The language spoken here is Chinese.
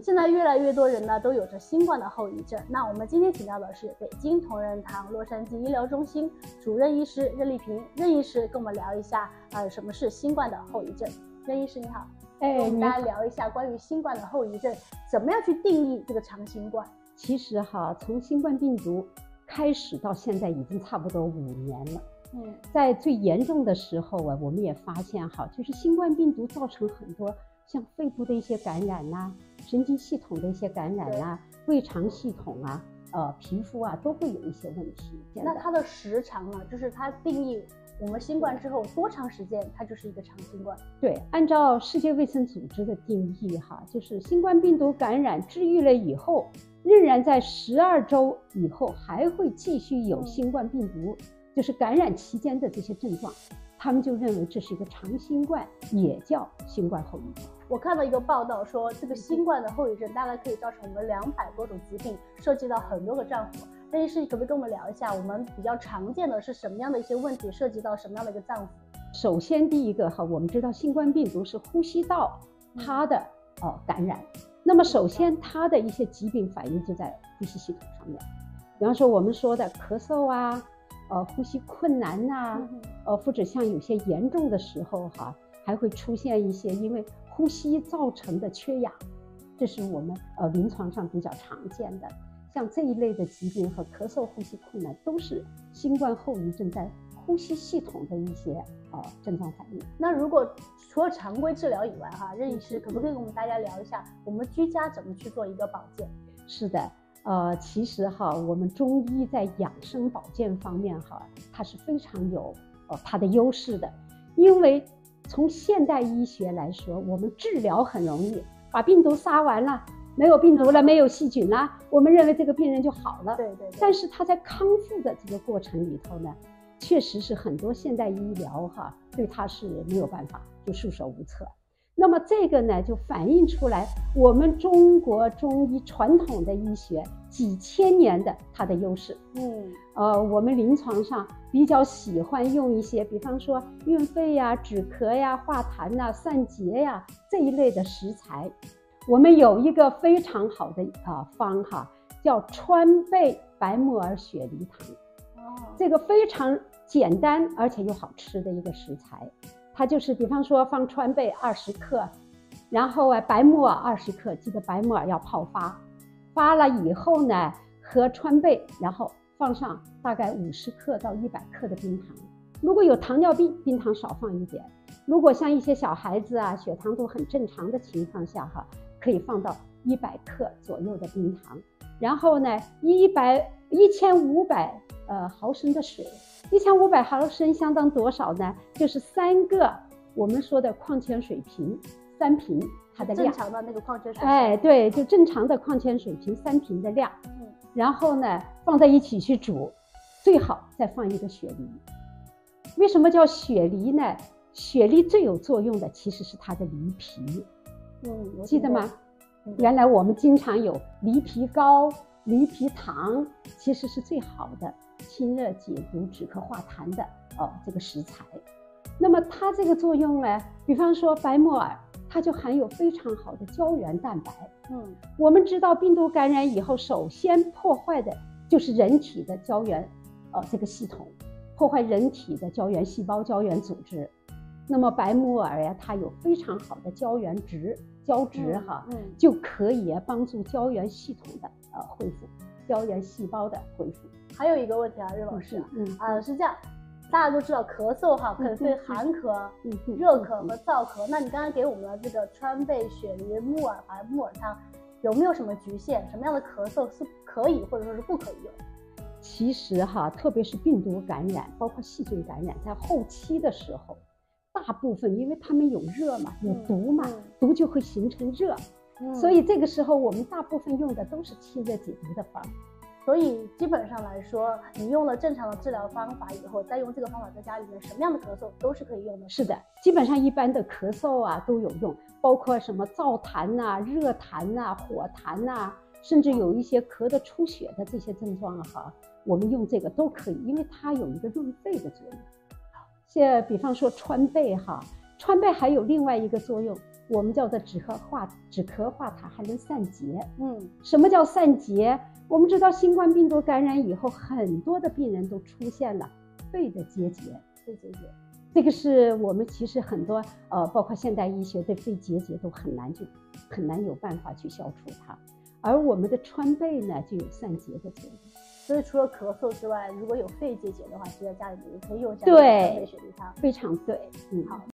现在越来越多人呢都有着新冠的后遗症。那我们今天请到的是北京同仁堂洛杉矶医疗中心主任医师任丽萍，任医师跟我们聊一下什么是新冠的后遗症。任医师你好，跟我们大家聊一下关于新冠的后遗症，怎么样去定义这个长新冠？其实从新冠病毒开始到现在已经差不多5年了。在最严重的时候我们也发现就是新冠病毒造成很多像肺部的一些感染神经系统的一些感染胃肠系统皮肤都会有一些问题。那它的时长呢，就是它定义我们新冠之后多长时间它就是一个长新冠？对，按照世界卫生组织的定义就是新冠病毒感染治愈了以后，仍然在12周以后还会继续有新冠病毒就是感染期间的这些症状，他们就认为这是一个长新冠，也叫新冠后遗症。我看到一个报道说，这个新冠的后遗症大概可以造成我们200多种疾病，涉及到很多个脏腑。任医师可不可以跟我们聊一下，我们比较常见的是什么样的一些问题，涉及到什么样的一个脏腑？首先第一个我们知道新冠病毒是呼吸道它的感染，那么首先它的一些疾病反应就在呼吸系统上面，比方说我们说的咳嗽呼吸困难或者像有些严重的时候还会出现一些因为呼吸造成的缺氧，这是我们临床上比较常见的。像这一类的疾病和咳嗽、呼吸困难都是新冠后遗症在呼吸系统的一些症状反应。那如果除了常规治疗以外任医师可不可以跟我们大家聊一下我们居家怎么去做一个保健？是的，其实我们中医在养生保健方面它是非常有它的优势的。因为从现代医学来说，我们治疗很容易，把病毒杀完了，没有病毒了，没有细菌了，我们认为这个病人就好了。对。但是他在康复的这个过程里头呢，确实是很多现代医疗对他是没有办法，就束手无策。那么这个呢，就反映出来我们中国中医传统的医学几千年的它的优势。我们临床上比较喜欢用一些，比方说运肺止咳化痰散结这一类的食材。我们有一个非常好的方叫川贝白木耳雪梨汤。这个非常简单而且又好吃的一个食材。它就是比方说放川贝20克，然后白木耳20克，记得白木耳要泡发了以后呢，和川贝，然后放上大概50克到100克的冰糖。如果有糖尿病，冰糖少放一点；如果像一些小孩子血糖都很正常的情况下可以放到100克左右的冰糖。然后呢1500毫升的水，1500毫升相当多少呢？就是3个我们说的矿泉水瓶，3瓶它的量，正常的那个矿泉水。对，就正常的矿泉水瓶3瓶的量。然后呢放在一起去煮，最好再放一个雪梨。为什么叫雪梨呢？雪梨最有作用的其实是它的梨皮。记得吗？原来我们经常有梨皮膏、梨皮糖，其实是最好的清热解毒、止咳化痰的这个食材。那么它这个作用呢，比方说白木耳，它就含有非常好的胶原蛋白。我们知道病毒感染以后，首先破坏的就是人体的胶原这个系统，破坏人体的胶原细胞、胶原组织。那么白木耳它有非常好的胶质就可以帮助胶原系统的恢复，胶原细胞的恢复。还有一个问题任老师是这样，大家都知道咳嗽可能分寒咳、热咳和燥咳。那你刚刚给我们的这个川贝雪梨木耳木耳汤有没有什么局限？什么样的咳嗽是可以或者说是不可以用？其实特别是病毒感染，包括细菌感染，在后期的时候，大部分因为它们有热嘛，有毒嘛，毒就会形成热，所以这个时候我们大部分用的都是清热解毒的方。所以基本上来说，你用了正常的治疗方法以后，再用这个方法在家里面，什么样的咳嗽都是可以用的。是的，基本上一般的咳嗽都有用，包括什么燥痰热痰火痰甚至有一些咳得出血的这些症状我们用这个都可以，因为它有一个润肺的作用。比方说川贝川贝还有另外一个作用，我们叫做止咳化痰，还能散结。什么叫散结？我们知道新冠病毒感染以后，很多的病人都出现了肺的结节。这个是我们其实很多包括现代医学对肺结节都很难有办法去消除它，而我们的川贝呢就有散结的作用。所以除了咳嗽之外，如果有肺结节的话，其实在家里面也可以用一下对川贝雪梨汤。非常对。好。